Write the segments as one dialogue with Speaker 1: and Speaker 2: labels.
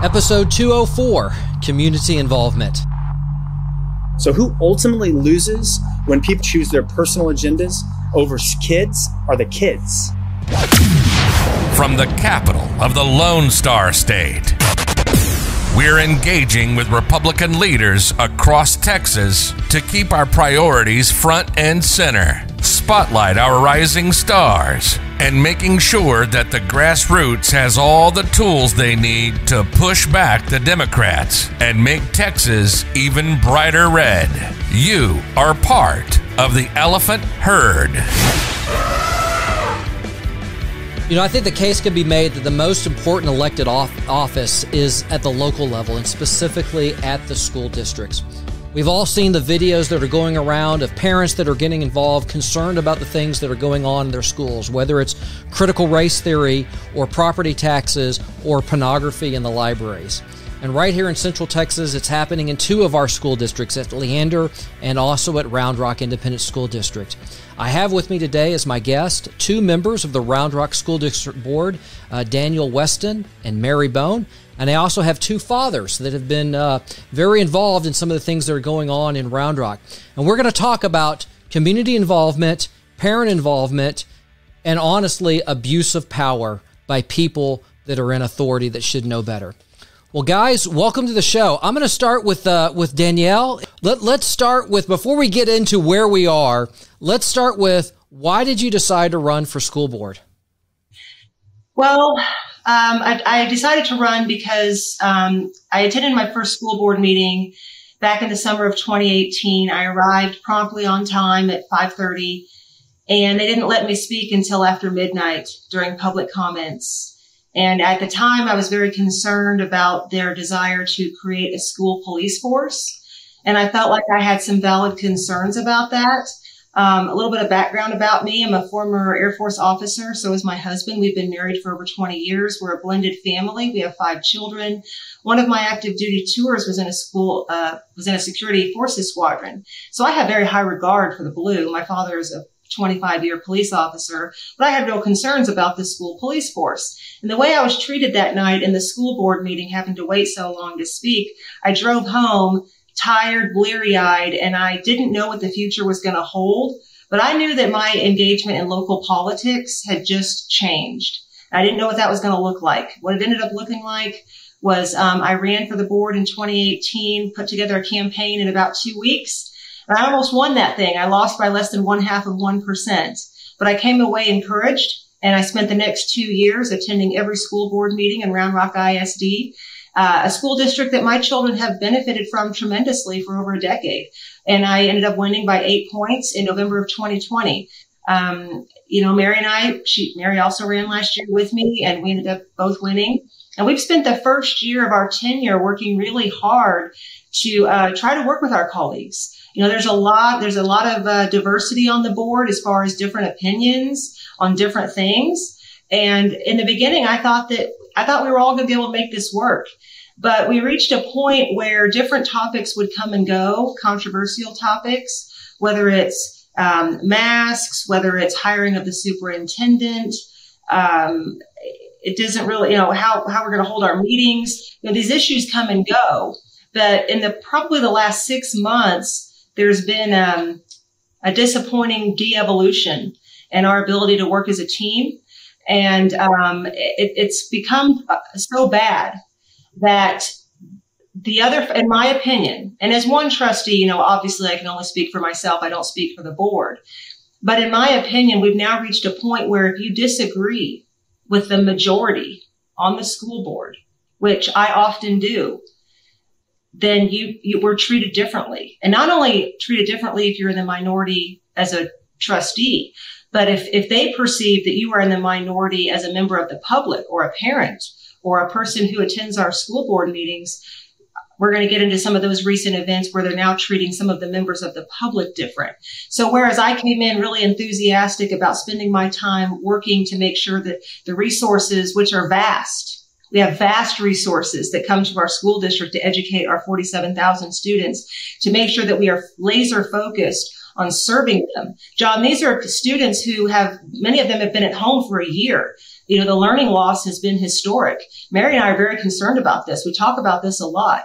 Speaker 1: Episode 204, Community Involvement.
Speaker 2: So who ultimately loses when people choose their personal agendas over kids are the kids.
Speaker 3: From the capital of the Lone Star State, we're engaging with Republican leaders across Texas to keep our priorities front and center, spotlight our rising stars, and making sure that the grassroots has all the tools they need to push back the Democrats and make Texas even brighter red. You are part of the elephant herd.
Speaker 1: You know, I think the case could be made that the most important elected office is at the local level, and specifically at the school districts. We've all seen the videos that are going around of parents that are getting involved, concerned about the things that are going on in their schools, whether it's critical race theory or property taxes or pornography in the libraries. And right here in Central Texas, it's happening in two of our school districts, at Leander and also at Round Rock Independent School District. I have with me today as my guest two members of the Round Rock School District Board, Danielle, Weston, and Mary Bone. And I also have two fathers that have been very involved in some of the things that are going on in Round Rock. And we're going to talk about community involvement, parent involvement, and honestly, abuse of power by people that are in authority that should know better. Well, guys, welcome to the show. I'm going to start with Danielle. Let's start with, before we get into where we are, let's start with, why did you decide to run for school board?
Speaker 4: Well, I decided to run because I attended my first school board meeting back in the summer of 2018. I arrived promptly on time at 5:30, and they didn't let me speak until after midnight during public comments. And at the time, I was very concerned about their desire to create a school police force. And I felt like I had some valid concerns about that. A little bit of background about me. I'm a former Air Force officer. So is my husband. We've been married for over 20 years. We're a blended family. We have 5 children. One of my active duty tours was in a security forces squadron. So I have very high regard for the blue. My father is a 25-year police officer, but I had no concerns about the school police force. And the way I was treated that night in the school board meeting, having to wait so long to speak, I drove home tired, bleary-eyed, and I didn't know what the future was going to hold. But I knew that my engagement in local politics had just changed. I didn't know what that was going to look like. What it ended up looking like was I ran for the board in 2018, put together a campaign in about 2 weeks. And I almost won that thing. I lost by less than 0.5%. But I came away encouraged, and I spent the next 2 years attending every school board meeting in Round Rock ISD, a school district that my children have benefited from tremendously for over a decade. And I ended up winning by 8 points in November of 2020. Mary also ran last year with me, and we ended up both winning. And we've spent the first year of our tenure working really hard to try to work with our colleagues. You know, there's a lot of diversity on the board as far as different opinions on different things. And in the beginning, I thought we were all going to be able to make this work. But we reached a point where different topics would come and go, controversial topics, whether it's masks, whether it's hiring of the superintendent. It doesn't really, how we're going to hold our meetings. These issues come and go. But in probably the last 6 months, there's been a disappointing de-evolution in our ability to work as a team. And it's become so bad that in my opinion, and as one trustee, obviously I can only speak for myself. I don't speak for the board. But in my opinion, we've now reached a point where if you disagree with the majority on the school board, which I often do, then you were treated differently. And not only treated differently if you're in the minority as a trustee, but if they perceive that you are in the minority as a member of the public or a parent or a person who attends our school board meetings, we're going to get into some of those recent events where they're now treating some of the members of the public different. So whereas I came in really enthusiastic about spending my time working to make sure that the resources, which are vast, we have vast resources that come to our school district to educate our 47,000 students, to make sure that we are laser focused on serving them. John, these are students who many of them have been at home for a year. The learning loss has been historic. Mary and I are very concerned about this. We talk about this a lot.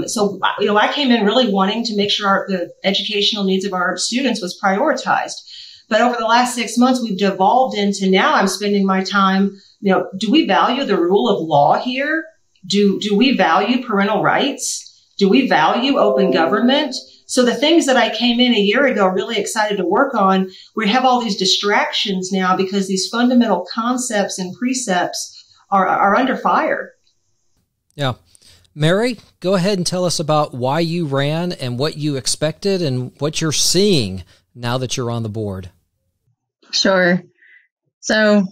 Speaker 4: So I came in really wanting to make sure the educational needs of our students was prioritized. But over the last 6 months, we've devolved into now I'm spending my time, do we value the rule of law here? Do we value parental rights? Do we value open government? So the things that I came in a year ago really excited to work on, we have all these distractions now because these fundamental concepts and precepts are under fire.
Speaker 1: Yeah. Mary, go ahead and tell us about why you ran and what you expected and what you're seeing now that you're on the board.
Speaker 5: Sure. So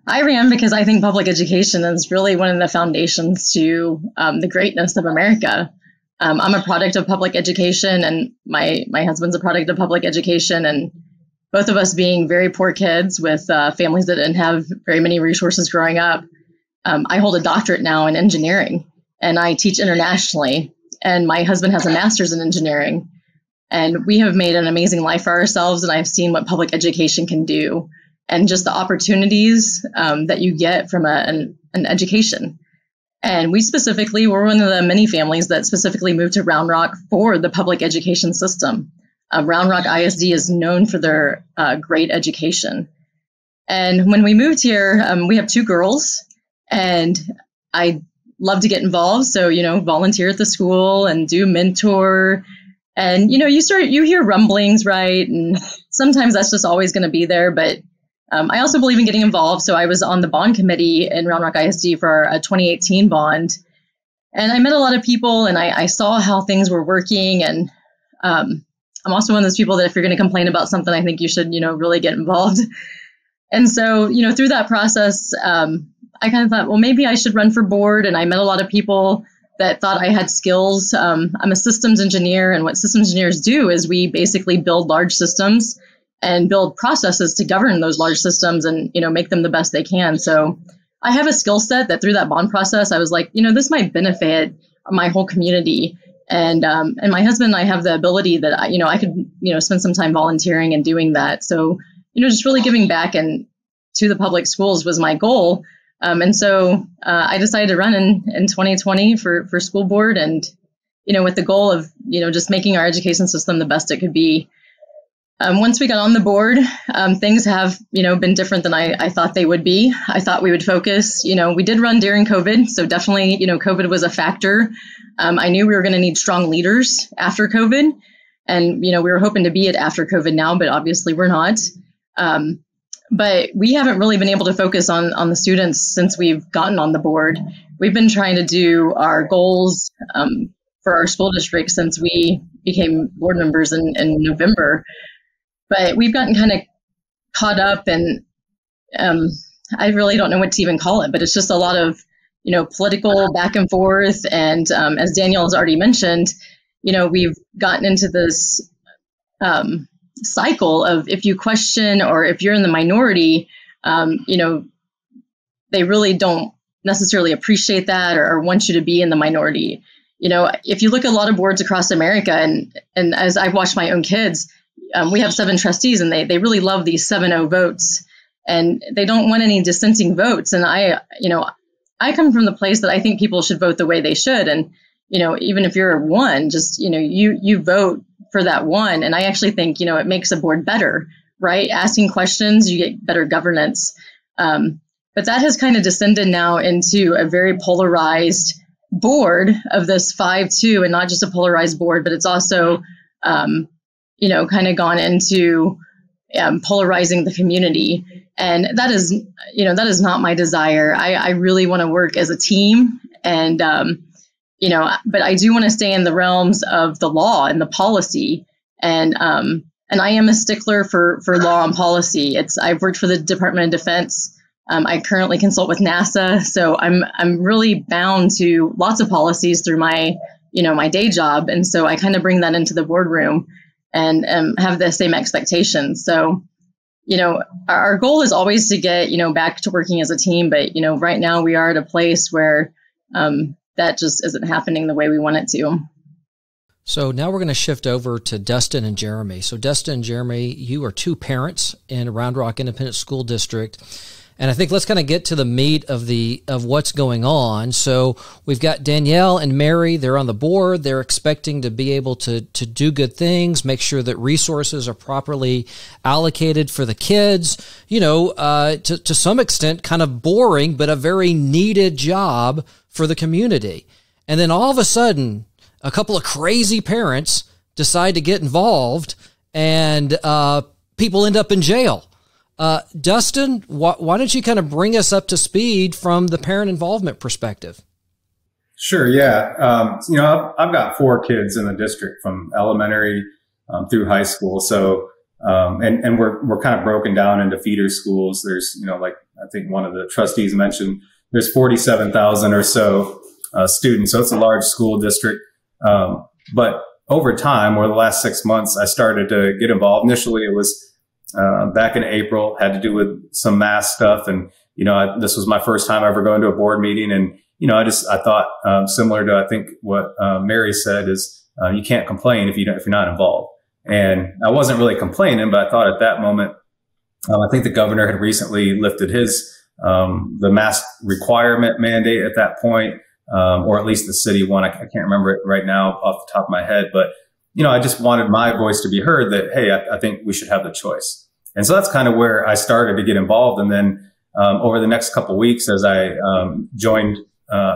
Speaker 5: I ran because I think public education is really one of the foundations to the greatness of America. I'm a product of public education, and my husband's a product of public education, and both of us being very poor kids with families that didn't have very many resources growing up. I hold a doctorate now in engineering, and I teach internationally, and my husband has a master's in engineering, and we have made an amazing life for ourselves, and I've seen what public education can do and just the opportunities that you get from an education. And we specifically were one of the many families that specifically moved to Round Rock for the public education system. Round Rock ISD is known for their great education. And when we moved here, we have 2 girls, and I love to get involved. So, volunteer at the school and do mentor. And, you hear rumblings, right? And sometimes that's just always going to be there. But I also believe in getting involved. So I was on the bond committee in Round Rock ISD for a 2018 bond. And I met a lot of people, and I saw how things were working. And I'm also one of those people that if you're going to complain about something, I think you should, really get involved. And so, through that process, I kind of thought, well, maybe I should run for board. And I met a lot of people that thought I had skills. I'm a systems engineer, and what systems engineers do is we basically build large systems and build processes to govern those large systems and, make them the best they can. So I have a skill set that through that bond process, I was like, this might benefit my whole community. And my husband and I have the ability that, I could, spend some time volunteering and doing that. So, just really giving back and to the public schools was my goal. And so I decided to run in 2020 for school board and, with the goal of, just making our education system the best it could be. Once we got on the board, things have, been different than I thought they would be. I thought we would focus, we did run during COVID. So definitely, COVID was a factor. I knew we were going to need strong leaders after COVID. And, we were hoping to be it after COVID now, but obviously we're not. But we haven't really been able to focus on the students since we've gotten on the board. We've been trying to do our goals for our school district since we became board members in November. But we've gotten kind of caught up, and I really don't know what to even call it, but it's just a lot of, political back and forth. And as Danielle has already mentioned, we've gotten into this cycle of if you question or if you're in the minority, they really don't necessarily appreciate that or want you to be in the minority. If you look at a lot of boards across America, and as I've watched my own kids, we have 7 trustees, and they really love these 7-0 votes, and they don't want any dissenting votes. And I come from the place that I think people should vote the way they should. And, even if you're 1, just, you vote for that 1. And I actually think, it makes a board better, right? Asking questions, you get better governance. But that has kind of descended now into a very polarized board of this 5-2, and not just a polarized board, but it's also, kind of gone into polarizing the community. And that is not my desire. I really want to work as a team, and, but I do want to stay in the realms of the law and the policy. And I am a stickler for law and policy. I've worked for the Department of Defense. I currently consult with NASA. So I'm really bound to lots of policies through my day job. And so I kind of bring that into the boardroom and have the same expectations. So, our goal is always to get, back to working as a team. But, right now we are at a place where that just isn't happening the way we want it to.
Speaker 1: So now we're going to shift over to Dustin and Jeremy. So Dustin and Jeremy, you are 2 parents in Round Rock Independent School District. And I think let's kind of get to the meat of what's going on. So we've got Danielle and Mary. They're on the board. They're expecting to be able to do good things, make sure that resources are properly allocated for the kids. You know, to some extent, kind of boring, but a very needed job for the community. And then all of a sudden, a couple of crazy parents decide to get involved, and people end up in jail. Dustin, why don't you kind of bring us up to speed from the parent involvement perspective?
Speaker 6: Sure. Yeah. You know, I've got 4 kids in the district from elementary through high school. So, and we're kind of broken down into feeder schools. There's, you know, like I think one of the trustees mentioned, there's 47,000 or so students. So it's a large school district. But over time, over the last 6 months, I started to get involved. Initially, it was back in April, had to do with some mass stuff. And, you know, this was my first time ever going to a board meeting. And, you know, I thought, similar to, I think what Mary said is, you can't complain if you're not involved. And I wasn't really complaining, but I thought at that moment, I think the governor had recently lifted his, the mask requirement mandate at that point, or at least the city one. I can't remember it right now off the top of my head, but you know, I just wanted my voice to be heard that, hey, I think we should have the choice. And so that's kind of where I started to get involved. And then over the next couple of weeks, as I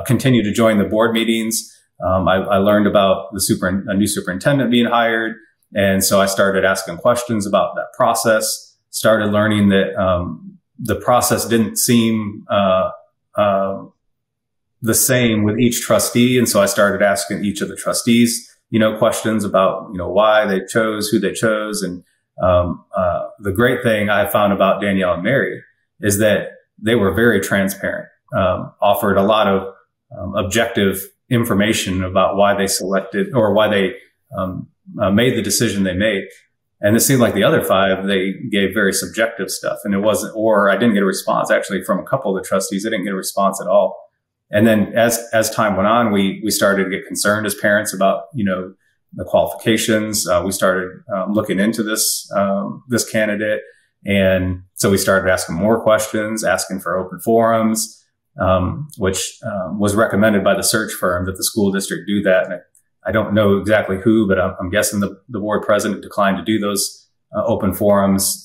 Speaker 6: continued to join the board meetings, I learned about a new superintendent being hired. And so I started asking questions about that process, started learning that the process didn't seem the same with each trustee. And so I started asking each of the trustees, you know, questions about, you know, why they chose, who they chose. And the great thing I found about Danielle and Mary is that they were very transparent, offered a lot of objective information about why they selected or why they made the decision they made. And it seemed like the other 5, they gave very subjective stuff. And it wasn't, or I didn't get a response actually from a couple of the trustees. I didn't get a response at all. And then as time went on, we started to get concerned as parents about, you know, the qualifications. We started looking into this candidate. And so we started asking more questions, asking for open forums, which was recommended by the search firm that the school district do that. And I don't know exactly who, but I'm guessing the board president declined to do those open forums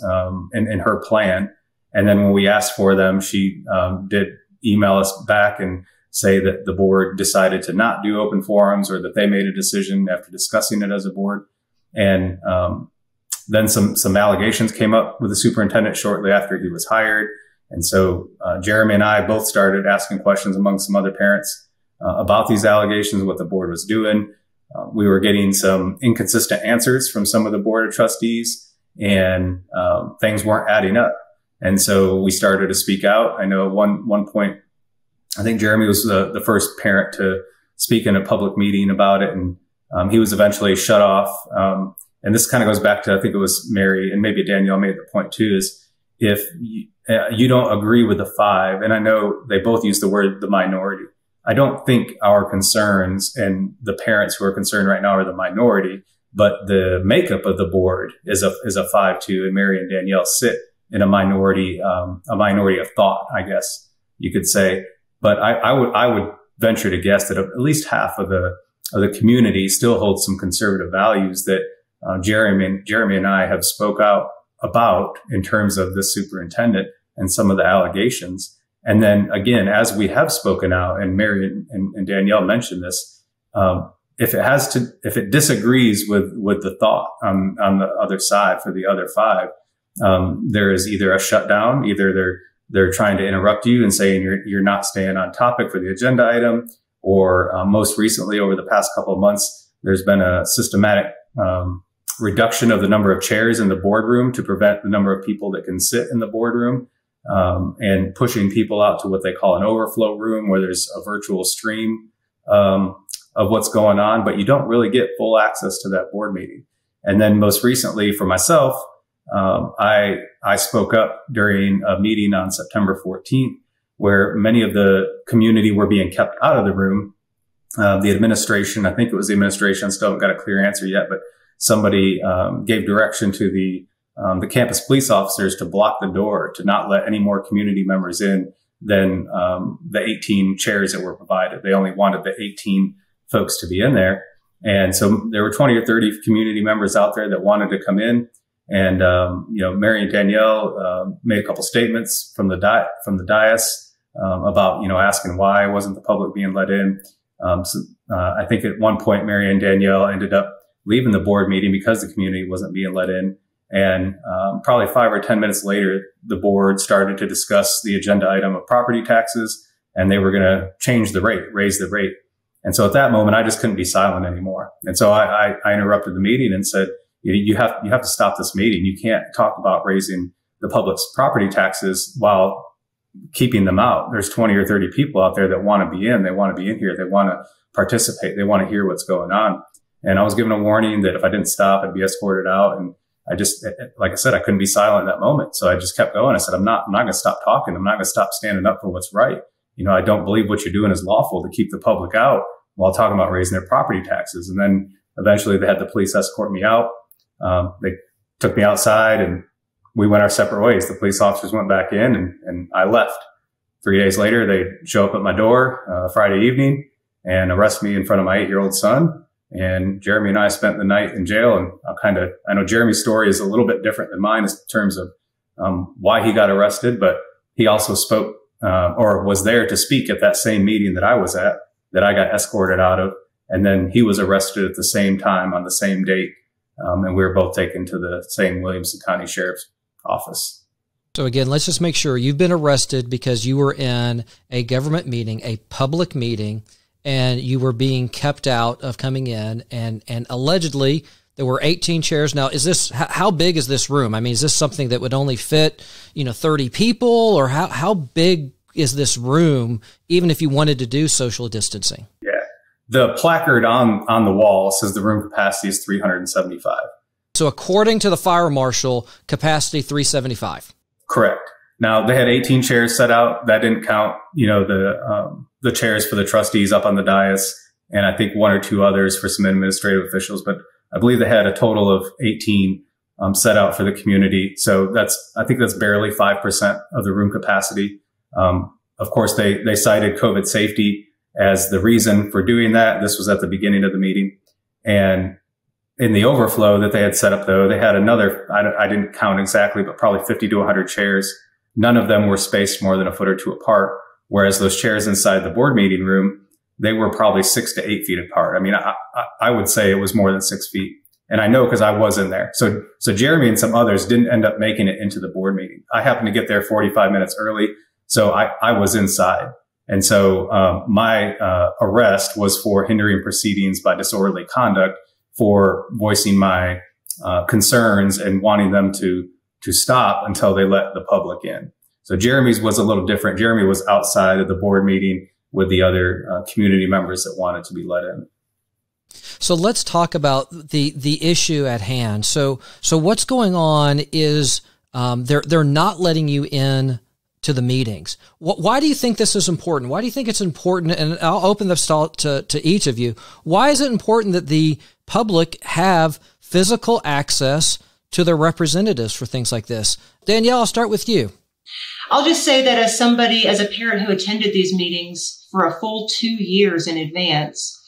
Speaker 6: in her plan. And then when we asked for them, she did email us back and say that the board decided to not do open forums, or that they made a decision after discussing it as a board. And then some allegations came up with the superintendent shortly after he was hired. And so Jeremy and I both started asking questions among some other parents about these allegations, what the board was doing. We were getting some inconsistent answers from some of the board of trustees, and things weren't adding up. And so we started to speak out. I know at one point, I think Jeremy was the first parent to speak in a public meeting about it, and he was eventually shut off. And this kind of goes back to, I think it was Mary and maybe Danielle made the point too, is if you don't agree with the 5, and I know they both use the word the minority. I don't think our concerns and the parents who are concerned right now are the minority, but the makeup of the board is a 5-2, and Mary and Danielle sit in a minority of thought, I guess you could say. But I would venture to guess that at least half of the community still holds some conservative values that Jeremy and I have spoke out about in terms of the superintendent and some of the allegations. And then again, as we have spoken out, and Mary and Danielle mentioned this, if it disagrees with the thought on the other side for the other 5, there is either a shutdown, either they're trying to interrupt you and saying you're not staying on topic for the agenda item, or most recently over the past couple of months, there's been a systematic reduction of the number of chairs in the boardroom to prevent the number of people that can sit in the boardroom, and pushing people out to what they call an overflow room, where there's a virtual stream of what's going on, but you don't really get full access to that board meeting. And then most recently for myself, I spoke up during a meeting on September 14th, where many of the community were being kept out of the room. The administration, I think it was the administration, still haven't got a clear answer yet, but somebody gave direction to the the campus police officers to block the door, to not let any more community members in than the 18 chairs that were provided. They only wanted the 18 folks to be in there. And so there were 20 or 30 community members out there that wanted to come in. And, Mary and Danielle made a couple statements from the dais about, asking why wasn't the public being let in. I think at one point, Mary and Danielle ended up leaving the board meeting because the community wasn't being let in. And probably 5 or 10 minutes later, the board started to discuss the agenda item of property taxes, and they were going to change the rate, raise the rate. And so at that moment, I just couldn't be silent anymore. And so I interrupted the meeting and said, you have to stop this meeting. You can't talk about raising the public's property taxes while keeping them out. There's 20 or 30 people out there that want to be in. They want to be in here. They want to participate. They want to hear what's going on. And I was given a warning that if I didn't stop, I'd be escorted out. And I just, like I said, I couldn't be silent in that moment. So I just kept going. I said, I'm not going to stop talking. I'm not going to stop standing up for what's right. I don't believe what you're doing is lawful to keep the public out while talking about raising their property taxes. And then eventually they had the police escort me out. They took me outside and we went our separate ways. The police officers went back in and I left. 3 days later, they show up at my door, Friday evening, and arrest me in front of my 8-year-old son. And Jeremy and I spent the night in jail. And I know Jeremy's story is a little bit different than mine in terms of why he got arrested, but he also spoke or was there to speak at that same meeting that I was at, that I got escorted out of. And then he was arrested at the same time on the same date. And we were both taken to the same Williamson County Sheriff's Office.
Speaker 1: So again, let's just make sure you've been arrested because you were in a government meeting, a public meeting, and you were being kept out of coming in, and allegedly there were 18 chairs. Now, how big is this room? I mean, is this something that would only fit, 30 people, or how big is this room, even if you wanted to do social distancing?
Speaker 6: Yeah. The placard on the wall says the room capacity is 375.
Speaker 1: So according to the fire marshal, capacity 375.
Speaker 6: Correct. Now, they had 18 chairs set out. That didn't count, the chairs for the trustees up on the dais, and I think 1 or 2 others for some administrative officials. But I believe they had a total of 18 set out for the community. So I think that's barely 5% of the room capacity. Of course, they cited COVID safety as the reason for doing that. This was at the beginning of the meeting. And in the overflow that they had set up, though, they had another, I didn't count exactly, but probably 50 to 100 chairs. None of them were spaced more than a foot or 2 apart. Whereas those chairs inside the board meeting room, they were probably 6 to 8 feet apart. I mean, I would say it was more than 6 feet. And I know because I was in there. So Jeremy and some others didn't end up making it into the board meeting. I happened to get there 45 minutes early. So I was inside. And so my arrest was for hindering proceedings by disorderly conduct, for voicing my concerns and wanting them to stop until they let the public in. So Jeremy's was a little different. Jeremy was outside of the board meeting with the other community members that wanted to be let in.
Speaker 1: So let's talk about the issue at hand. So what's going on is they're not letting you in to the meetings. Why do you think this is important? Why do you think it's important? And I'll open this to each of you. Why is it important that the public have physical access to their representatives for things like this? Danielle, I'll start with you.
Speaker 4: I'll just say that as a parent who attended these meetings for a full 2 years in advance,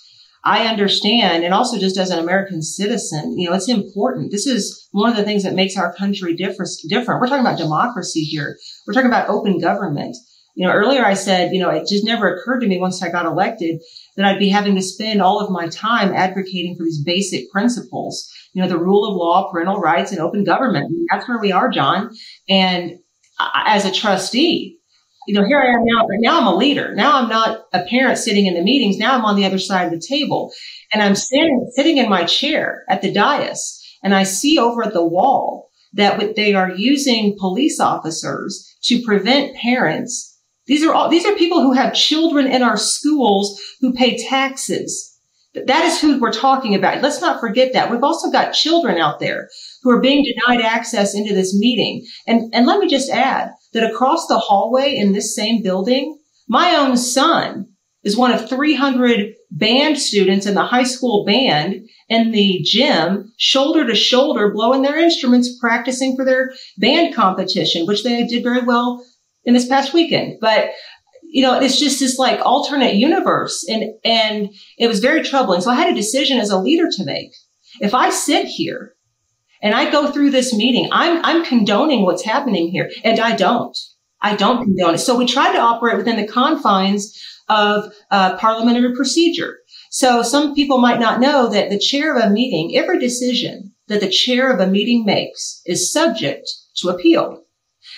Speaker 4: I understand, and also just as an American citizen, it's important. This is one of the things that makes our country different. We're talking about democracy here. We're talking about open government. Earlier I said, it just never occurred to me once I got elected that I'd be having to spend all of my time advocating for these basic principles, the rule of law, parental rights, and open government. I mean, that's where we are, John. And as a trustee, here I am now. Now I'm a leader. Now I'm not a parent sitting in the meetings. Now I'm on the other side of the table, and I'm sitting in my chair at the dais, and I see over at the wall that they are using police officers to prevent parents. These are people who have children in our schools who pay taxes. That is who we're talking about. Let's not forget that. We've also got children out there who are being denied access into this meeting. And let me just add that across the hallway in this same building, my own son is one of 300 band students in the high school band in the gym, shoulder to shoulder, blowing their instruments, practicing for their band competition, which they did very well in this past weekend. But, you know, it's just this like alternate universe. And it was very troubling. So I had a decision as a leader to make. If I sit here and I go through this meeting, I'm condoning what's happening here. And I don't condone it. So we tried to operate within the confines of parliamentary procedure. So some people might not know that the chair of a meeting, every decision that the chair of a meeting makes is subject to appeal.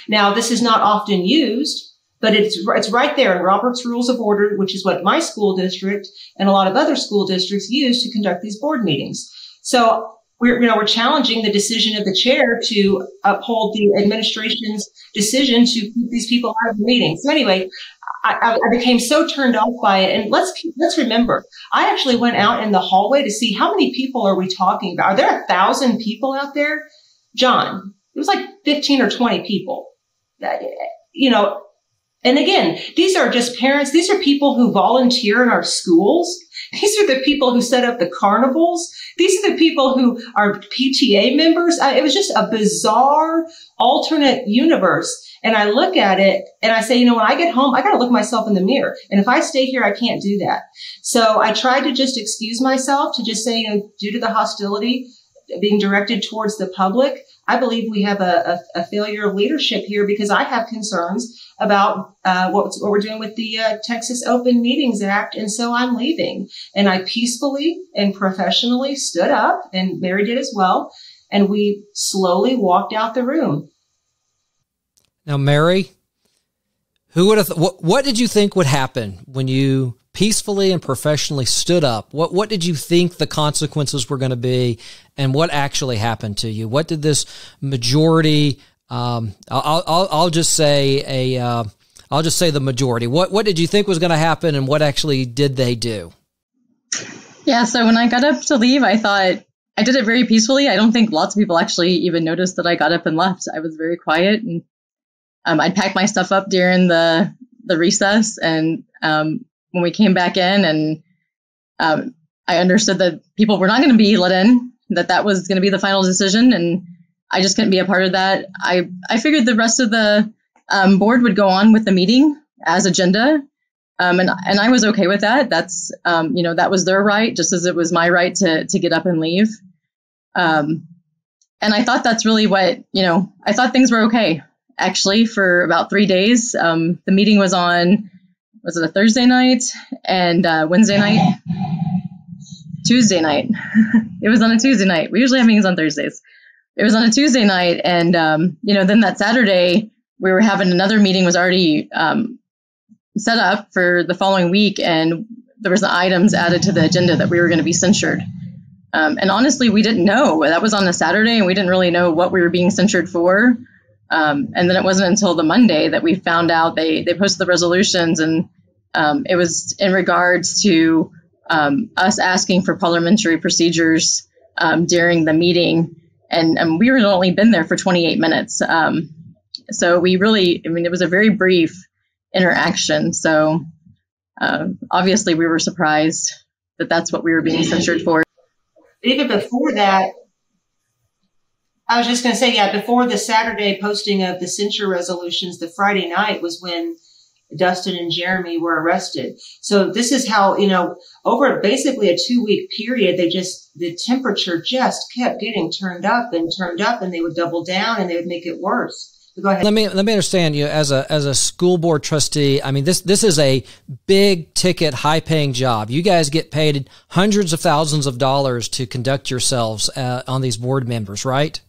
Speaker 4: Now, this is not often used, but it's right there in Robert's Rules of Order, which is what my school district and a lot of other school districts use to conduct these board meetings. So we're challenging the decision of the chair to uphold the administration's decision to keep these people out of the meeting. So anyway, I became so turned off by it. And let's remember, I actually went out in the hallway to see how many people are we talking about. Are there 1,000 people out there? John, it was like 15 or 20 people. You know, and again, these are just parents. These are people who volunteer in our schools. These are the people who set up the carnivals. These are the people who are PTA members. It was just a bizarre alternate universe. And I look at it and I say, you know, when I get home, I got to look myself in the mirror. And if I stay here, I can't do that. So I tried to just excuse myself, to just say, you know, due to the hostility being directed towards the public, I believe we have a failure of leadership here, because I have concerns about what we're doing with the Texas Open Meetings Act. And so I'm leaving. And I peacefully and professionally stood up, and Mary did as well. And we slowly walked out the room.
Speaker 1: Now, Mary, who would have what did you think would happen when you peacefully and professionally stood up? What did you think the consequences were going to be, and what actually happened to you? What did this majority? I'll just say the majority. What did you think was going to happen, and what actually did they do?
Speaker 5: Yeah. So when I got up to leave, I thought I did it very peacefully. I don't think lots of people actually even noticed that I got up and left. I was very quiet, and I'd packed my stuff up during the recess, and when we came back in, and I understood that people were not going to be let in, that was going to be the final decision, and I just couldn't be a part of that. I figured the rest of the board would go on with the meeting as agenda, and I was okay with that. That's that was their right, just as it was my right to get up and leave. And I thought that's really what I thought things were okay. Actually, for about 3 days, the meeting was on, was it a Thursday night and Wednesday night? Tuesday night. It was on a Tuesday night. We usually have meetings on Thursdays. It was on a Tuesday night. And, then that Saturday, we were having another meeting, was already set up for the following week. And there was the items added to the agenda that we were going to be censured. And honestly, we didn't know. That was on a Saturday, and we didn't really know what we were being censured for. And then it wasn't until the Monday that we found out they posted the resolutions, and it was in regards to us asking for parliamentary procedures during the meeting, and we had only been there for 28 minutes. So we really, it was a very brief interaction. So obviously we were surprised that that's what we were being censured for.
Speaker 4: Even before that, I was just going to say, before the Saturday posting of the censure resolutions, the Friday night was when Dustin and Jeremy were arrested. So this is how, over basically a 2-week period, the temperature just kept getting turned up, and they would double down, and they would make it worse. So go ahead. Let
Speaker 1: me understand you as a school board trustee. I mean, this is a big ticket, high paying job. You guys get paid hundreds of thousands of dollars to conduct yourselves on these board members, right?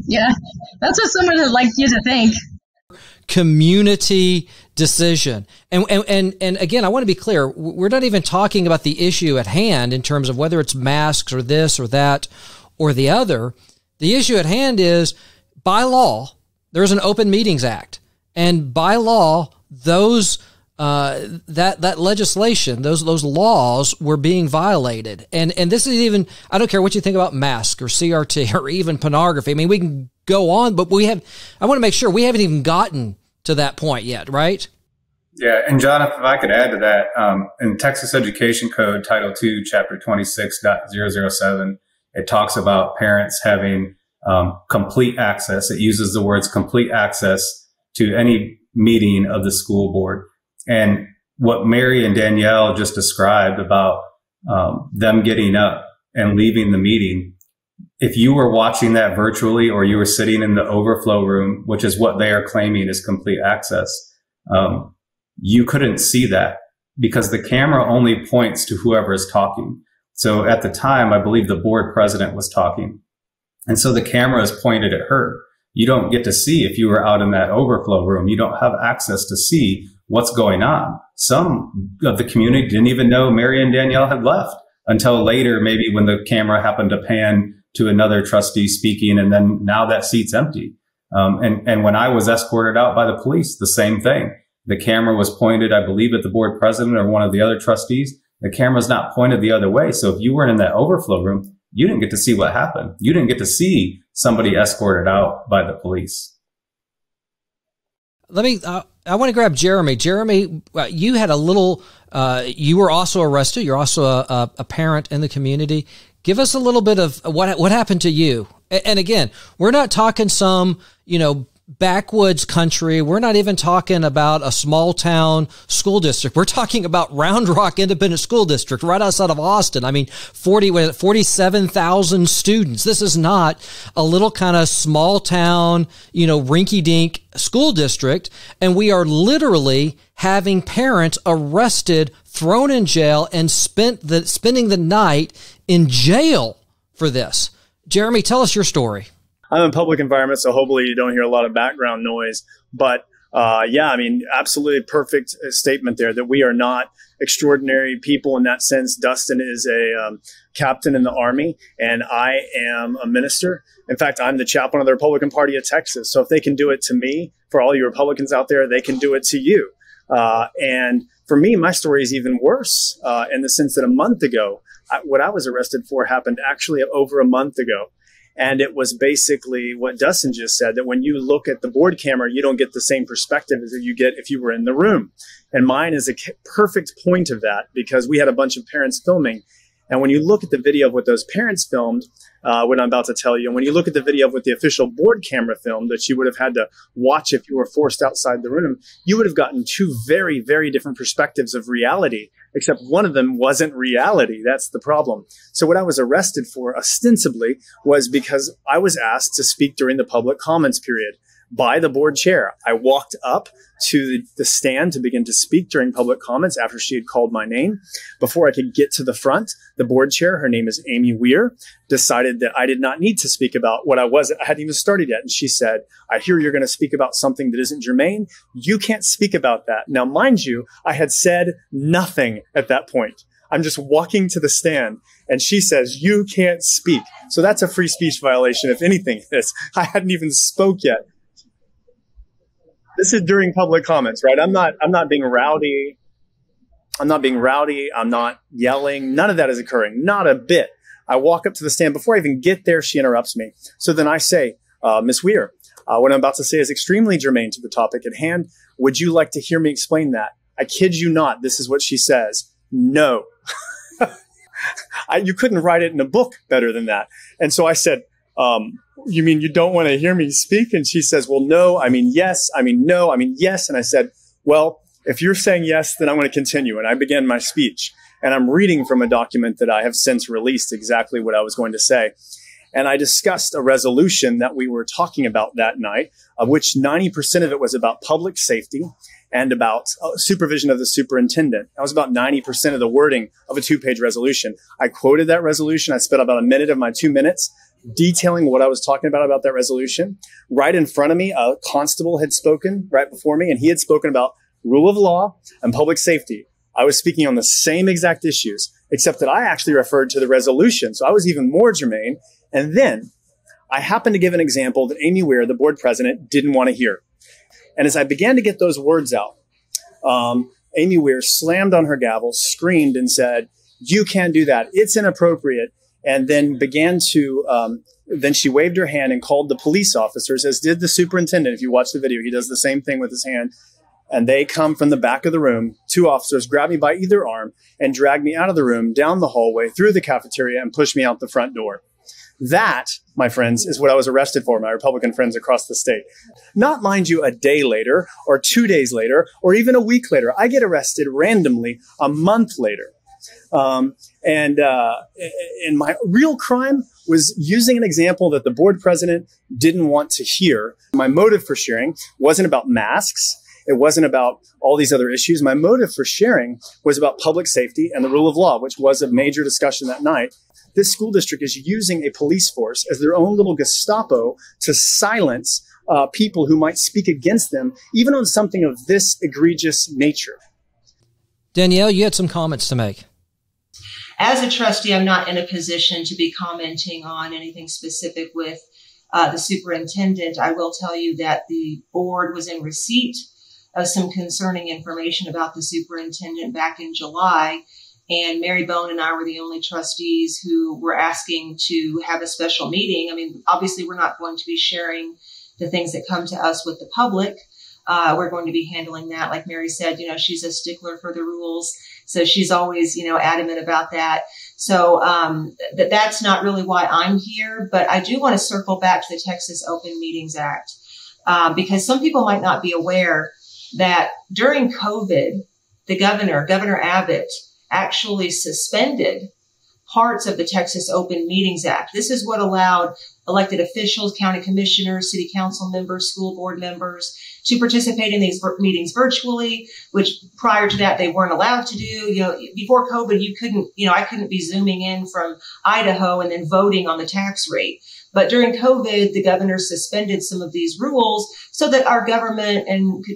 Speaker 5: Yeah, that's what someone would like you to think.
Speaker 1: Community decision. And again, I want to be clear. We're not even talking about the issue at hand in terms of whether it's masks or this or that or the other. The issue at hand is, by law, there's an Open Meetings Act. And by law, those that legislation, those laws were being violated. And this is even, I don't care what you think about masks or CRT or even pornography. I mean, we can go on, but I want to make sure we haven't even gotten to that point yet, right?
Speaker 6: Yeah, and Jonathan, if I could add to that, in Texas Education Code, Title II, Chapter 26.007, it talks about parents having complete access. It uses the words complete access to any meeting of the school board. And what Mary and Danielle just described about them getting up and leaving the meeting, if you were watching that virtually or you were sitting in the overflow room, which is what they are claiming is complete access, you couldn't see that because the camera only points to whoever is talking. So at the time, I believe the board president was talking. And so the camera is pointed at her. You don't get to see if you were out in that overflow room. You don't have access to see what's going on. Some of the community didn't even know Mary and Danielle had left until later, maybe when the camera happened to pan to another trustee speaking, and then now that seat's empty. And when I was escorted out by the police, the same thing. The camera was pointed, I believe, at the board president or one of the other trustees. The camera's not pointed the other way. So if you weren't in that overflow room, you didn't get to see what happened. You didn't get to see somebody escorted out by the police.
Speaker 1: I want to grab Jeremy. Jeremy, you had a little, you were also arrested. You're also a parent in the community. Give us a little bit of what happened to you. And again, we're not talking some, backwoods country. We're not even talking about a small town school district. We're talking about Round Rock Independent School District right outside of Austin. I mean, 47,000 students. This is not a little kind of small town, rinky-dink school district. And we are literally having parents arrested, thrown in jail, and spending the night in jail for this. Jeremy, tell us your story.
Speaker 2: I'm in a public environment, so hopefully you don't hear a lot of background noise. But absolutely perfect statement there that we are not extraordinary people in that sense. Dustin is a captain in the Army, and I am a minister. In fact, I'm the chaplain of the Republican Party of Texas. So if they can do it to me, for all you Republicans out there, they can do it to you. And for me, my story is even worse in the sense that a month ago, what I was arrested for happened actually over a month ago. And it was basically what Dustin just said, that when you look at the board camera, you don't get the same perspective as you get if you were in the room. And mine is a perfect point of that because we had a bunch of parents filming. And when you look at the video of what those parents filmed, what I'm about to tell you, and when you look at the video of what the official board camera filmed that you would have had to watch if you were forced outside the room, you would have gotten two very, very different perspectives of reality, except one of them wasn't reality. That's the problem. So what I was arrested for ostensibly was because I was asked to speak during the public comments period by the board chair. I walked up to the stand to begin to speak during public comments after she had called my name. Before I could get to the front, the board chair, her name is Amy Weir, decided that I did not need to speak about what I hadn't even started yet. And she said, I hear you're going to speak about something that isn't germane. You can't speak about that. Now, mind you, I had said nothing at that point. I'm just walking to the stand and she says, you can't speak. So that's a free speech violation. If anything, I hadn't even spoke yet. This is during public comments, right? I'm not being rowdy. I'm not yelling. None of that is occurring. Not a bit. I walk up to the stand. Before I even get there, she interrupts me. So then I say, Ms. Weir, what I'm about to say is extremely germane to the topic at hand. Would you like to hear me explain that? I kid you not. This is what she says. No. You couldn't write it in a book better than that. And so I said, you mean you don't want to hear me speak? And she says, well, no, I mean, yes, I mean, no, I mean, yes. And I said, well, if you're saying yes, then I'm going to continue. And I began my speech. And I'm reading from a document that I have since released exactly what I was going to say. And I discussed a resolution that we were talking about that night, of which 90% of it was about public safety and about supervision of the superintendent. That was about 90% of the wording of a 2-page resolution. I quoted that resolution. I spent about a minute of my 2 minutes detailing what I was talking about that resolution. Right in front of me, a constable had spoken right before me, and he had spoken about rule of law and public safety. I was speaking on the same exact issues, except that I actually referred to the resolution. So I was even more germane. And then I happened to give an example that Amy Weir, the board president, didn't want to hear. And as I began to get those words out, Amy Weir slammed on her gavel, screamed, and said, you can't do that. It's inappropriate. And then began to, then she waved her hand and called the police officers, as did the superintendent. If you watch the video, he does the same thing with his hand. And they come from the back of the room, 2 officers grab me by either arm and drag me out of the room, down the hallway, through the cafeteria, and push me out the front door. That, my friends, is what I was arrested for, my Republican friends across the state. Not, mind you, a day later or 2 days later or even a week later. I get arrested randomly a month later. And my real crime was using an example that the board president didn't want to hear. My motive for sharing wasn't about masks. It wasn't about all these other issues. My motive for sharing was about public safety and the rule of law, which was a major discussion that night. This school district is using a police force as their own little Gestapo to silence people who might speak against them, even on something of this egregious nature.
Speaker 1: Danielle, you had some comments to make.
Speaker 4: As a trustee, I'm not in a position to be commenting on anything specific with the superintendent. I will tell you that the board was in receipt of some concerning information about the superintendent back in July. And Mary Bone and I were the only trustees who were asking to have a special meeting. I mean, obviously, we're not going to be sharing the things that come to us with the public. We're going to be handling that. Like Mary said, she's a stickler for the rules. So she's always, adamant about that. So that's not really why I'm here. But I do want to circle back to the Texas Open Meetings Act, because some people might not be aware that during COVID, the Governor Abbott, actually suspended parts of the Texas Open Meetings Act. This is what allowed elected officials, county commissioners, city council members, school board members to participate in these meetings virtually, which prior to that they weren't allowed to do. Before COVID, you couldn't, I couldn't be Zooming in from Idaho and then voting on the tax rate. But during COVID, the governor suspended some of these rules so that our government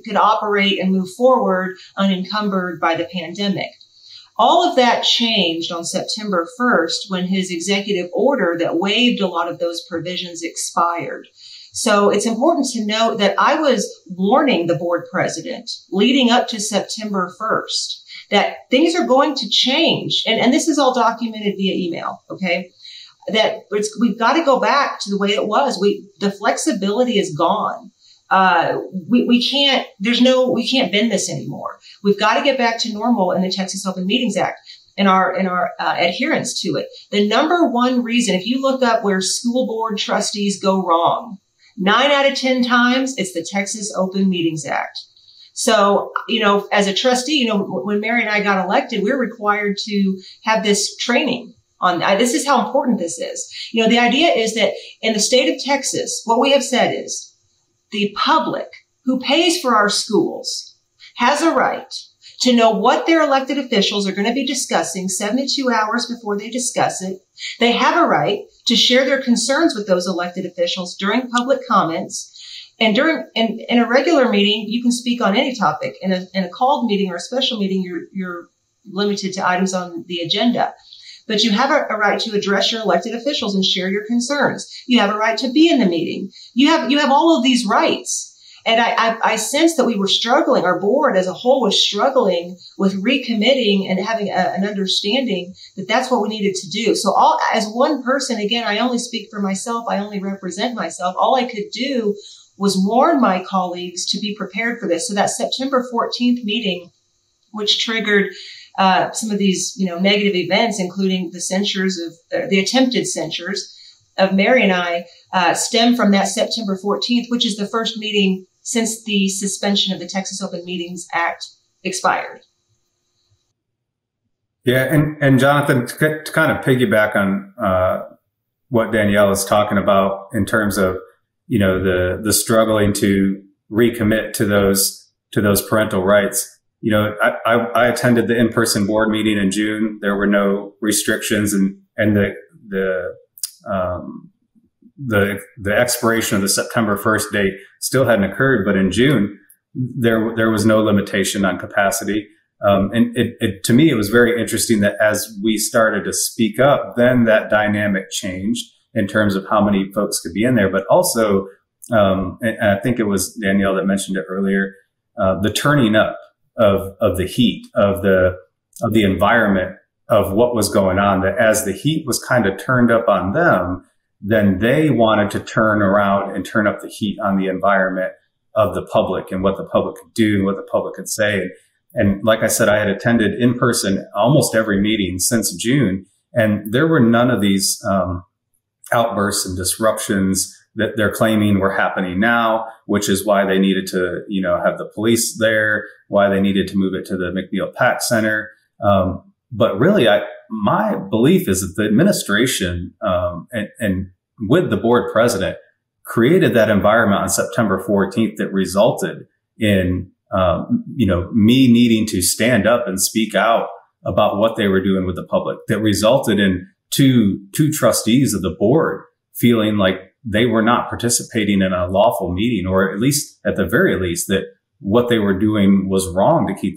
Speaker 4: could operate and move forward unencumbered by the pandemic. All of that changed on September 1st when his executive order that waived a lot of those provisions expired. So it's important to note that I was warning the board president leading up to September 1st that things are going to change. And this is all documented via email, okay? That we've got to go back to the way it was. The flexibility is gone. We can't bend this anymore. We've got to get back to normal in the Texas Open Meetings Act and our adherence to it. The number one reason, if you look up where school board trustees go wrong, 9 out of 10 times, it's the Texas Open Meetings Act. So, as a trustee, when Mary and I got elected, we were required to have this training on this is how important this is. The idea is that in the state of Texas, what we have said is, the public who pays for our schools has a right to know what their elected officials are going to be discussing 72 hours before they discuss it. They have a right to share their concerns with those elected officials during public comments. And in a regular meeting, you can speak on any topic. In a called meeting or a special meeting, you're limited to items on the agenda. But you have a right to address your elected officials and share your concerns. You have a right to be in the meeting. You have all of these rights. And I sense that we were struggling, our board as a whole was struggling with recommitting and having an understanding that that's what we needed to do. So as one person, again, I only speak for myself. I only represent myself. All I could do was warn my colleagues to be prepared for this. So that September 14th meeting, which triggered some of these, negative events, including the censures of the attempted censures of Mary and I, stem from that September 14th, which is the first meeting since the suspension of the Texas Open Meetings Act expired.
Speaker 6: Yeah, and Jonathan, to kind of piggyback on what Danielle is talking about in terms of the struggling to recommit to those parental rights. I attended the in-person board meeting in June. There were no restrictions, and the expiration of the September 1st date still hadn't occurred. But in June, there was no limitation on capacity. And to me, it was very interesting that as we started to speak up, then that dynamic changed in terms of how many folks could be in there. But also, and I think it was Danielle that mentioned it earlier, the turning up of the heat of the environment of what was going on, that as the heat was kind of turned up on them, then they wanted to turn around and turn up the heat on the environment of the public and what the public could do and what the public could say. And like I said, I had attended in person almost every meeting since June, and there were none of these outbursts and disruptions that they're claiming were happening now, which is why they needed to, have the police there, why they needed to move it to the McNeil Pack Center. But really, my belief is that the administration and with the board president created that environment on September 14th that resulted in me needing to stand up and speak out about what they were doing with the public, that resulted in two trustees of the board feeling like they were not participating in a lawful meeting, or at least at the very least that what they were doing was wrong to keep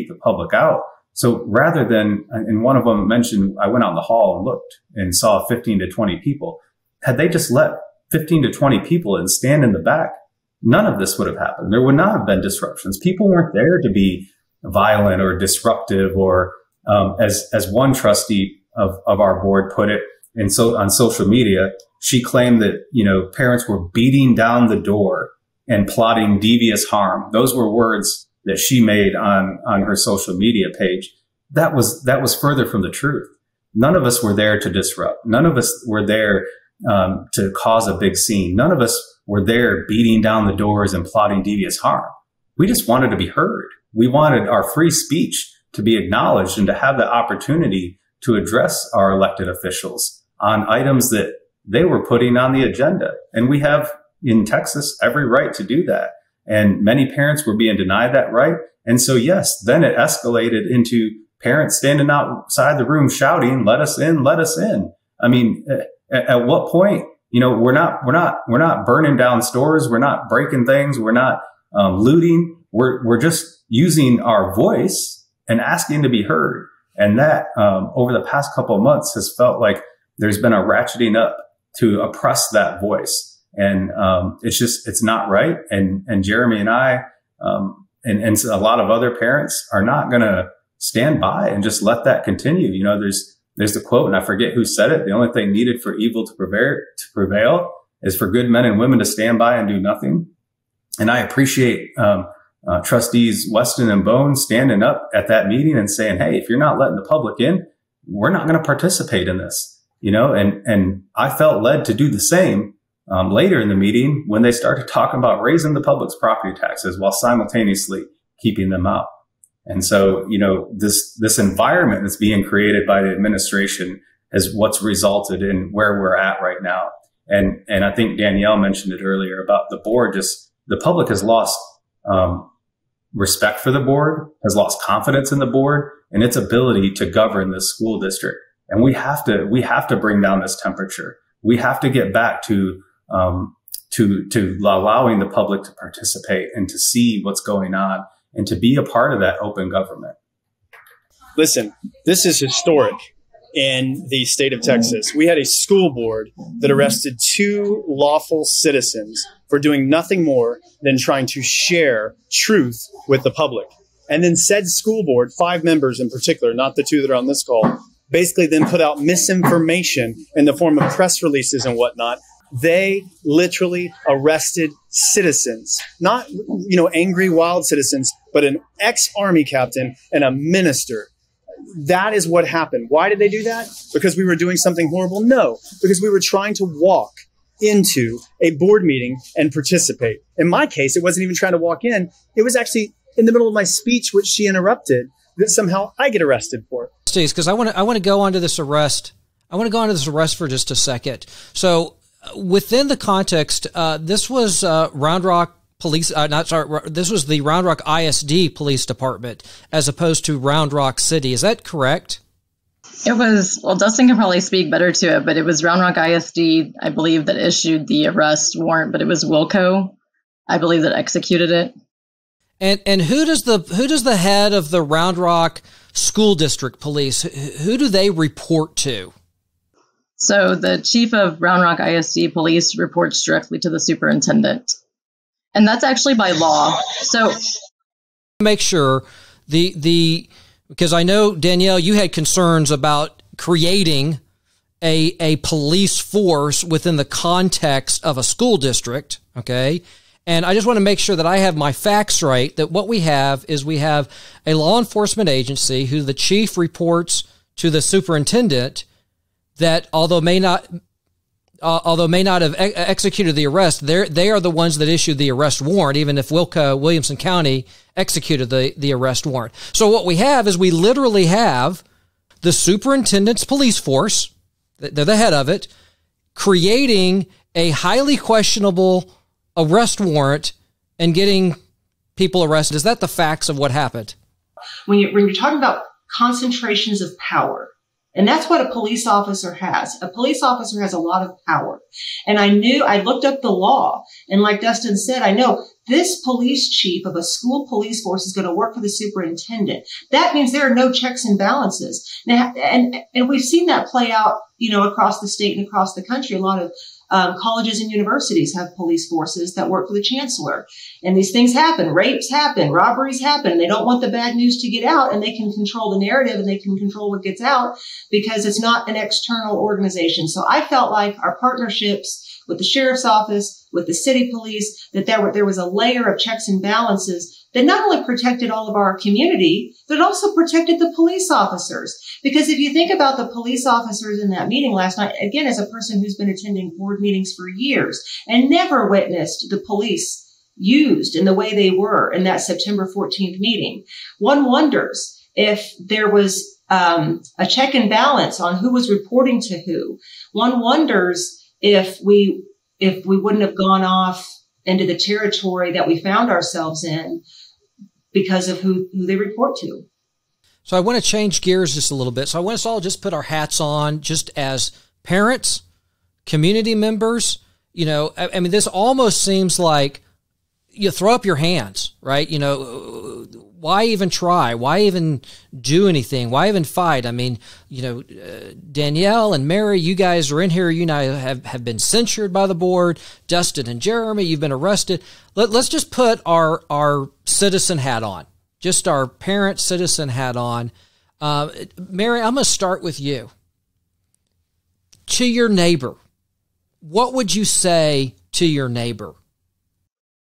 Speaker 6: the public out. So rather than, and one of them mentioned, I went out in the hall and looked and saw 15 to 20 people. Had they just let 15 to 20 people and stand in the back, none of this would have happened. There would not have been disruptions. People weren't there to be violent or disruptive, or as one trustee of our board put it, and so on social media, she claimed that, parents were beating down the door and plotting devious harm. Those were words that she made on her social media page. That was further from the truth. None of us were there to disrupt. None of us were there to cause a big scene. None of us were there beating down the doors and plotting devious harm. We just wanted to be heard. We wanted our free speech to be acknowledged and to have the opportunity to address our elected officials on items that they were putting on the agenda. And we have in Texas every right to do that. And many parents were being denied that right. And so, yes, then it escalated into parents standing outside the room shouting, "Let us in, let us in." I mean, at what point, we're not burning down stores. We're not breaking things. We're not looting. We're just using our voice and asking to be heard. And that over the past couple of months has felt like there's been a ratcheting up to oppress that voice. And it's not right. And Jeremy and I and a lot of other parents are not going to stand by and just let that continue. There's the quote, and I forget who said it: the only thing needed for evil to prevail is for good men and women to stand by and do nothing. And I appreciate trustees Weston and Bone standing up at that meeting and saying, "Hey, if you're not letting the public in, we're not going to participate in this." And I felt led to do the same later in the meeting when they started talking about raising the public's property taxes while simultaneously keeping them out. And so, this environment that's being created by the administration is what's resulted in where we're at right now. And I think Danielle mentioned it earlier about the board. The public has lost respect for the board, has lost confidence in the board and its ability to govern this school district. And we have to bring down this temperature. We have to get back to allowing the public to participate and to see what's going on and to be a part of that open government.
Speaker 2: Listen, this is historic in the state of Texas. We had a school board that arrested 2 lawful citizens for doing nothing more than trying to share truth with the public. And then said school board, 5 members in particular, not the 2 that are on this call, basically then put out misinformation in the form of press releases and whatnot. They literally arrested citizens, not, angry, wild citizens, but an ex-army captain and a minister. That is what happened. Why did they do that? Because we were doing something horrible? No, because we were trying to walk into a board meeting and participate. In my case, it wasn't even trying to walk in. It was actually in the middle of my speech, which she interrupted, that somehow I get arrested for.
Speaker 1: Because I want to go on to this arrest. I want to go on to this arrest for just a second. So within the context, this was Round Rock Police. This was the Round Rock ISD Police Department as opposed to Round Rock City. Is that correct?
Speaker 5: It was, well, Dustin can probably speak better to it, but it was Round Rock ISD, I believe, that issued the arrest warrant, but it was Wilco, I believe, that executed it.
Speaker 1: And who does the head of the Round Rock School District Police, who do they report to?
Speaker 5: So the chief of Round Rock ISD Police reports directly to the superintendent. And that's actually by law. So
Speaker 1: make sure because I know, Danielle, you had concerns about creating a police force within the context of a school district, okay? And I just want to make sure that I have my facts right, that what we have is we have a law enforcement agency who the chief reports to the superintendent that although may not have executed the arrest, they are the ones that issued the arrest warrant, even if Williamson County executed the arrest warrant. So what we have is we literally have the superintendent's police force, they're the head of it, creating a highly questionable arrest warrant and getting people arrested. Is that the facts of what happened?
Speaker 4: When you're talking about concentrations of power, and that's what a police officer has. A police officer has a lot of power. And I looked up the law, and like Dustin said, I know this police chief of a school police force is going to work for the superintendent. That means there are no checks and balances. Now, and we've seen that play out, across the state and across the country. A lot of colleges and universities have police forces that work for the chancellor. And these things happen. Rapes happen. Robberies happen. They don't want the bad news to get out, and they can control the narrative and they can control what gets out because it's not an external organization. So I felt like our partnerships with the sheriff's office, with the city police, that there was a layer of checks and balances that not only protected all of our community, but it also protected the police officers. Because if you think about the police officers in that meeting last night, again, as a person who's been attending board meetings for years and never witnessed the police used in the way they were in that September 14th meeting, one wonders if there was a check and balance on who was reporting to who. One wonders if we wouldn't have gone off into the territory that we found ourselves in because of who they report to.
Speaker 1: So I want to change gears just a little bit. So I want us all just put our hats on just as parents, community members. I mean, this almost seems like you throw up your hands, right? Why even try? Why even do anything? Why even fight? I mean, Danielle and Mary, you guys are in here. You now have been censured by the board. Dustin and Jeremy, you've been arrested. Let's just put our citizen hat on, just our parent citizen hat on. Mary, I'm going to start with you. To your neighbor, what would you say to your neighbor?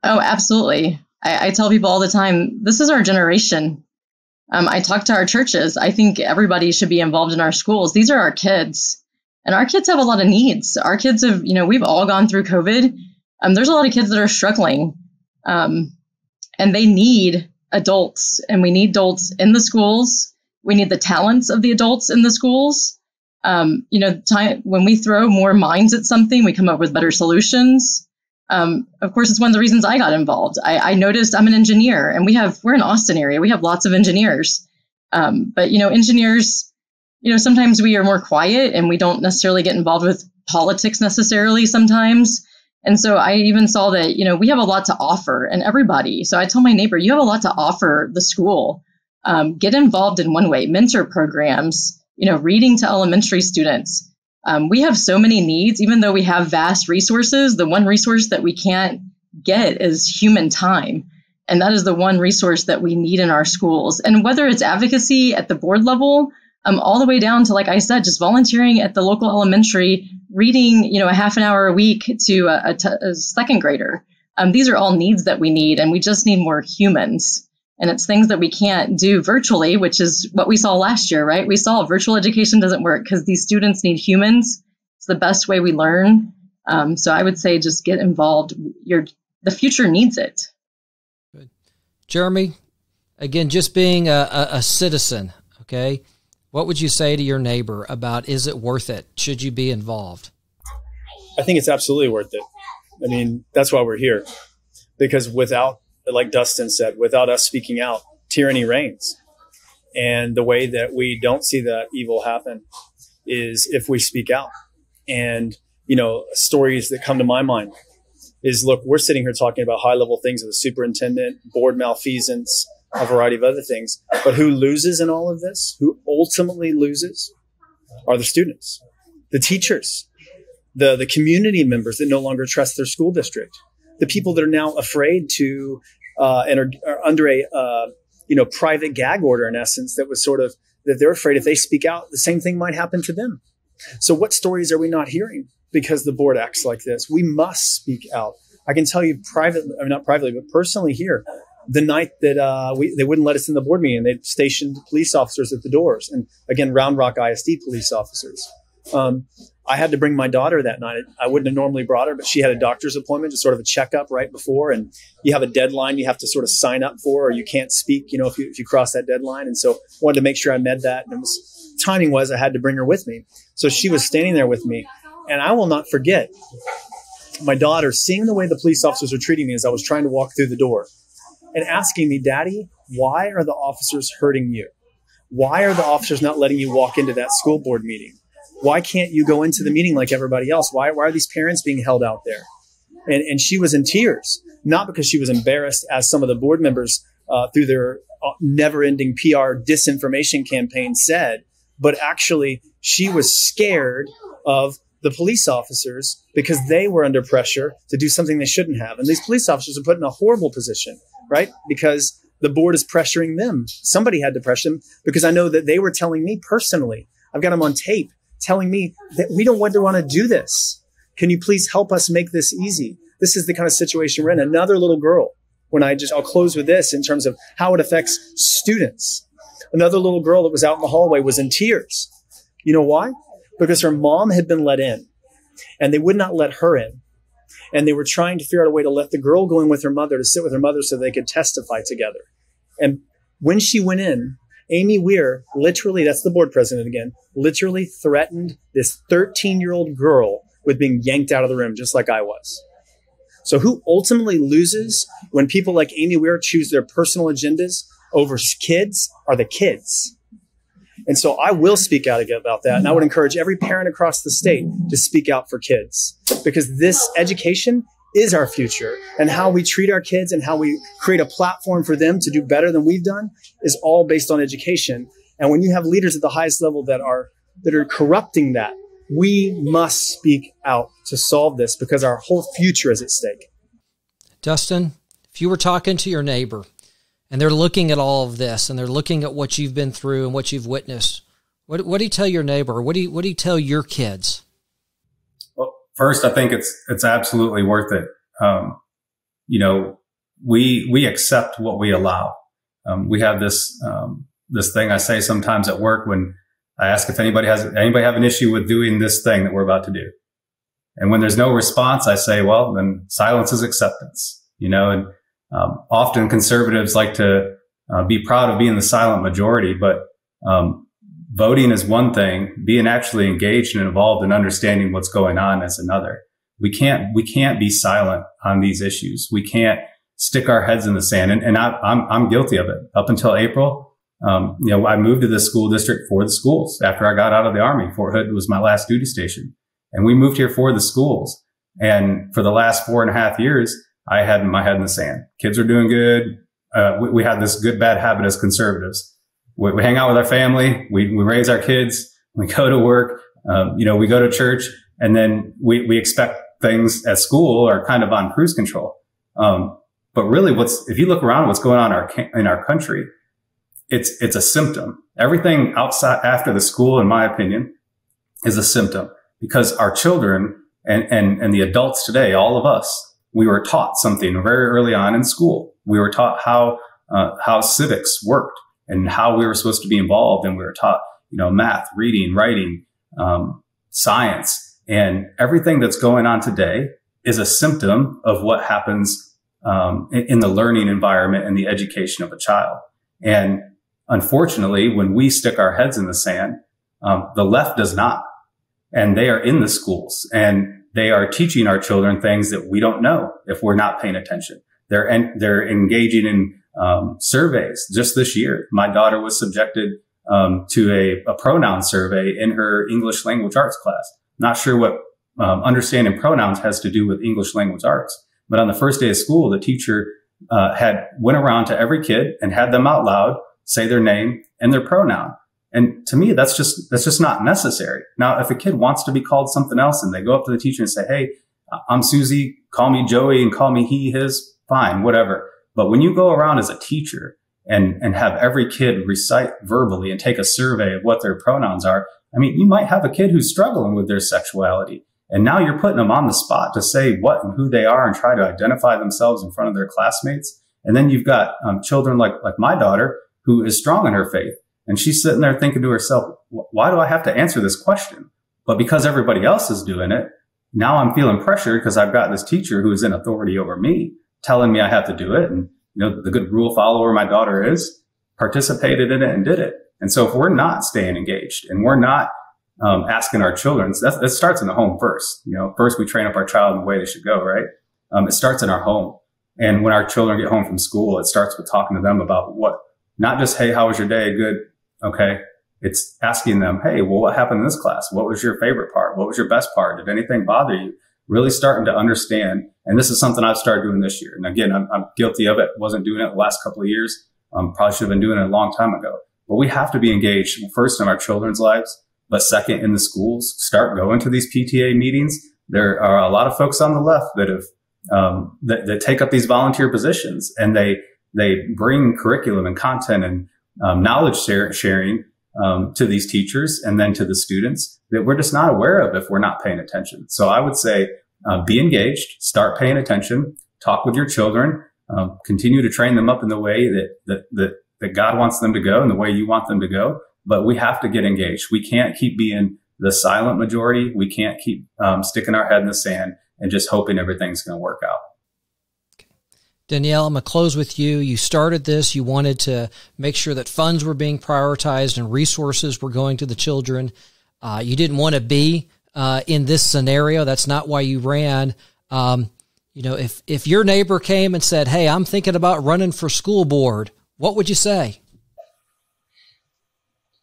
Speaker 5: Oh, absolutely. I tell people all the time, this is our generation. I talk to our churches. I think everybody should be involved in our schools. These are our kids, and our kids have a lot of needs. Our kids have, we've all gone through COVID. There's a lot of kids that are struggling, and they need adults, and we need adults in the schools. We need the talents of the adults in the schools. When we throw more minds at something, we come up with better solutions. Of course, it's one of the reasons I got involved. I noticed I'm an engineer, and we're in Austin area. We have lots of engineers. But engineers, sometimes we are more quiet and we don't necessarily get involved with politics necessarily sometimes. And so I even saw that, we have a lot to offer and everybody. So I told my neighbor, you have a lot to offer the school. Get involved in one way, mentor programs, reading to elementary students. We have so many needs, even though we have vast resources. The one resource that we can't get is human time. And that is the one resource that we need in our schools. And whether it's advocacy at the board level, all the way down to, like I said, just volunteering at the local elementary, reading, a half an hour a week to a second grader. These are all needs that we need, and we just need more humans. And it's things that we can't do virtually, which is what we saw last year, right? We saw virtual education doesn't work because these students need humans. It's the best way we learn. So I would say just get involved. The future needs it.
Speaker 1: Good. Jeremy, again, just being a citizen, okay? What would you say to your neighbor about, is it worth it? Should you be involved?
Speaker 2: I think it's absolutely worth it. I mean, that's why we're here. Because without, like Dustin said, without us speaking out, tyranny reigns. And the way that we don't see that evil happen is if we speak out. And, stories that come to my mind is, look, we're sitting here talking about high-level things of the superintendent, board malfeasance, a variety of other things. But who loses in all of this, who ultimately loses, are the students, the teachers, the community members that no longer trust their school district, the people that are now afraid to and are under a private gag order, in essence, that was sort of that they're afraid if they speak out, the same thing might happen to them. So what stories are we not hearing because the board acts like this? We must speak out. I can tell you privately, or not privately, but personally here, the night that they wouldn't let us in the board meeting, they stationed police officers at the doors. And again, Round Rock ISD police officers. I had to bring my daughter that night. I wouldn't have normally brought her, but she had a doctor's appointment, just sort of a checkup right before. And you have a deadline you have to sort of sign up for, or you can't speak, if you cross that deadline. And so I wanted to make sure I met that. And timing was I had to bring her with me. So she was standing there with me. And I will not forget my daughter seeing the way the police officers were treating me as I was trying to walk through the door and asking me, "Daddy, why are the officers hurting you? Why are the officers not letting you walk into that school board meeting? Why can't you go into the meeting like everybody else? Why are these parents being held out there?" And she was in tears, not because she was embarrassed, as some of the board members through their never-ending PR disinformation campaign said, but actually she was scared of the police officers because they were under pressure to do something they shouldn't have. And these police officers are put in a horrible position, right? Because the board is pressuring them. Somebody had to pressure them, because I know that they were telling me personally, I've got them on tape, telling me that we don't want to do this. Can you please help us make this easy? This is the kind of situation we're in. Another little girl, I'll close with this in terms of how it affects students. Another little girl that was out in the hallway was in tears. You know why? Because her mom had been let in and they would not let her in. And they were trying to figure out a way to let the girl go in with her mother, to sit with her mother so they could testify together. And when she went in, Amy Weir, literally, that's the board president again, literally threatened this 13-year-old girl with being yanked out of the room, just like I was. So who ultimately loses when people like Amy Weir choose their personal agendas over kids are the kids. And so I will speak out about that. And I would encourage every parent across the state to speak out for kids, because this education is our future, and how we treat our kids and how we create a platform for them to do better than we've done is all based on education. And when you have leaders at the highest level that are corrupting that, we must speak out to solve this, because our whole future is at stake.
Speaker 1: Dustin, if you were talking to your neighbor and they're looking at all of this and they're looking at what you've been through and what you've witnessed, what do you tell your neighbor? What do you tell your kids?
Speaker 6: Well, first, I think it's absolutely worth it. We accept what we allow. We have this thing I say sometimes at work when I ask if anybody have an issue with doing this thing that we're about to do. And when there's no response, I say, well, then silence is acceptance, and often conservatives like to be proud of being the silent majority, but voting is one thing. Being actually engaged and involved in understanding what's going on is another. We can't be silent on these issues. We can't stick our heads in the sand. And I'm guilty of it. Up until April, I moved to this school district for the schools. After I got out of the Army, Fort Hood was my last duty station. And we moved here for the schools. And for the last 4.5 years, I had my head in the sand. Kids are doing good. We had this good, bad habit as conservatives. We hang out with our family. We raise our kids. We go to work. We go to church, and then we expect things at school are kind of on cruise control. But really if you look around what's going on in our country, it's a symptom. Everything outside after the school, in my opinion, is a symptom, because our children and the adults today, all of us, we were taught something very early on in school. We were taught how civics worked and how we were supposed to be involved. And we were taught, math, reading, writing, science, and everything that's going on today is a symptom of what happens in the learning environment and the education of a child. And unfortunately, when we stick our heads in the sand, the left does not. And they are in the schools, and they are teaching our children things that we don't know if we're not paying attention. They're engaging in surveys. Just this year, my daughter was subjected to a pronoun survey in her English language arts class. Not sure what understanding pronouns has to do with English language arts, but on the first day of school, the teacher went around to every kid and had them out loud say their name and their pronoun. And to me, that's just not necessary. Now, if a kid wants to be called something else and they go up to the teacher and say, "Hey, I'm Susie, call me Joey and call me he, his," fine, whatever. But when you go around as a teacher and have every kid recite verbally and take a survey of what their pronouns are, I mean, you might have a kid who's struggling with their sexuality. And now you're putting them on the spot to say what and who they are and try to identify themselves in front of their classmates. And then you've got children like my daughter, who is strong in her faith. And she's sitting there thinking to herself, why do I have to answer this question? But because everybody else is doing it, now I'm feeling pressured because I've got this teacher who is in authority over me telling me I have to do it. And, the good rule follower my daughter is, participated in it and did it. And so if we're not staying engaged and we're not asking our children, that starts in the home first. First we train up our child in the way they should go, right? It starts in our home. And when our children get home from school, it starts with talking to them about not just, hey, how was your day? Good. Okay. It's asking them, hey, well, what happened in this class? What was your favorite part? What was your best part? Did anything bother you? Really starting to understand. And this is something I've started doing this year. And again, I'm guilty of it. Wasn't doing it the last couple of years. Probably should have been doing it a long time ago. But we have to be engaged first in our children's lives, but second in the schools. Start going to these PTA meetings. There are a lot of folks on the left that have that take up these volunteer positions, and they bring curriculum and content and knowledge sharing to these teachers and then to the students that we're just not aware of if we're not paying attention. So I would say be engaged, start paying attention, talk with your children, continue to train them up in the way that God wants them to go and the way you want them to go. But we have to get engaged. We can't keep being the silent majority. We can't keep sticking our head in the sand and just hoping everything's going to work out.
Speaker 1: Danielle, I'm going to close with you. You started this. You wanted to make sure that funds were being prioritized and resources were going to the children. You didn't want to be in this scenario. That's not why you ran. If your neighbor came and said, hey, I'm thinking about running for school board, what would you say?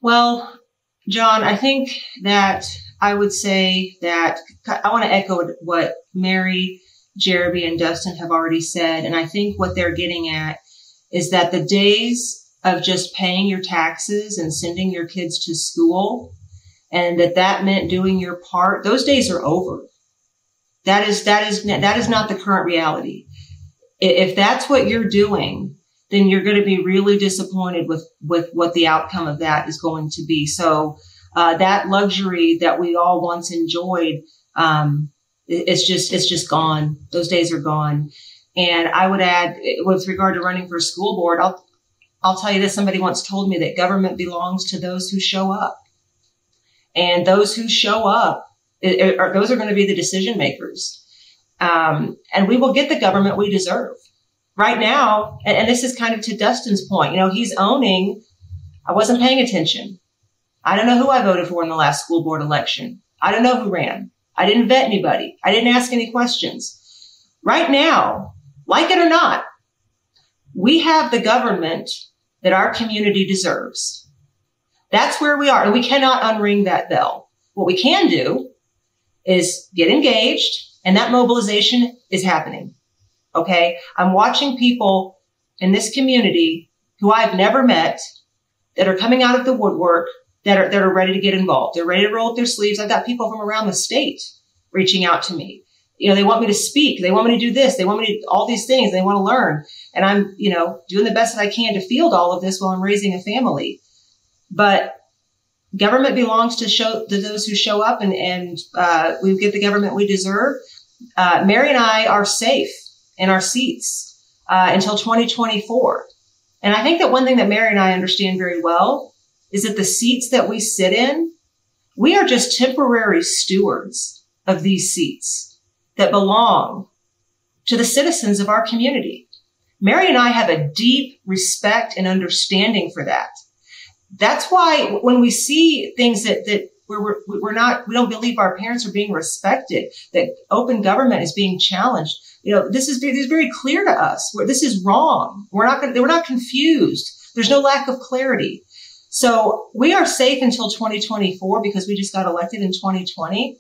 Speaker 4: Well, John, I think that I would say that I want to echo what Mary, Jeremy, and Dustin have already said. And I think what they're getting at is that the days of just paying your taxes and sending your kids to school, and that meant doing your part, those days are over. That is not the current reality. If that's what you're doing, then you're going to be really disappointed with what the outcome of that is going to be. So that luxury that we all once enjoyed, it's just gone. Those days are gone. And I would add, with regard to running for a school board, I'll tell you this. Somebody once told me that government belongs to those who show up. And those who show up, those are going to be the decision makers. And we will get the government we deserve. Right now, and this is kind of to Dustin's point, he's owning, I wasn't paying attention. I don't know who I voted for in the last school board election. I don't know who ran. I didn't vet anybody. I didn't ask any questions. Right now, like it or not, we have the government that our community deserves. That's where we are, and we cannot unring that bell. What we can do is get engaged, and that mobilization is happening. Okay. I'm watching people in this community who I've never met that are coming out of the woodwork that are ready to get involved. They're ready to roll up their sleeves. I've got people from around the state reaching out to me. They want me to speak. They want me to do this. They want me to all these things. They want to learn. And I'm, doing the best that I can to field all of this while I'm raising a family. But government belongs to those who show up, and we get the government we deserve. Mary and I are safe in our seats until 2024. And I think that one thing that Mary and I understand very well is that the seats that we sit in, we are just temporary stewards of these seats that belong to the citizens of our community. Mary and I have a deep respect and understanding for that. That's why when we see things that we don't believe our parents are being respected, that open government is being challenged, this is very clear to us. This is wrong. We're not confused. There's no lack of clarity. So we are safe until 2024 because we just got elected in 2020.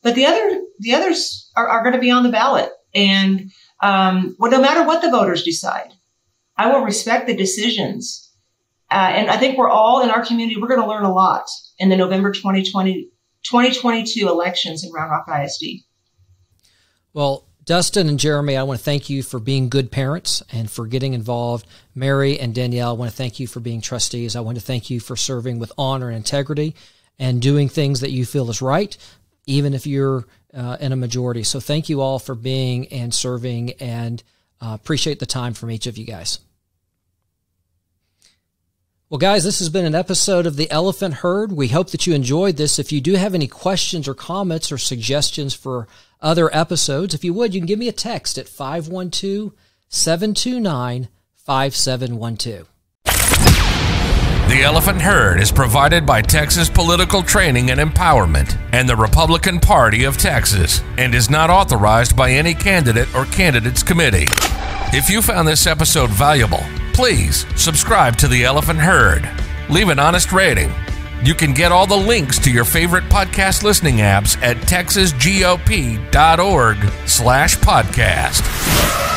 Speaker 4: But the others are going to be on the ballot. And no matter what the voters decide, I will respect the decisions. And I think we're all in our community, we're going to learn a lot in the November 2022 elections in Round Rock ISD.
Speaker 1: Well, Dustin and Jeremy, I want to thank you for being good parents and for getting involved. Mary and Danielle, I want to thank you for being trustees. I want to thank you for serving with honor and integrity and doing things that you feel is right, even if you're in a majority. So thank you all for being and serving, and appreciate the time from each of you guys. Well, guys, this has been an episode of The Elephant Herd. We hope that you enjoyed this. If you do have any questions or comments or suggestions for other episodes, if you would, you can give me a text at 512-729-5712.
Speaker 3: The Elephant Herd is provided by Texas Political Training and Empowerment and the Republican Party of Texas, and is not authorized by any candidate or candidates committee. If you found this episode valuable, please subscribe to The Elephant Herd. Leave an honest rating. You can get all the links to your favorite podcast listening apps at texasgop.org/podcast.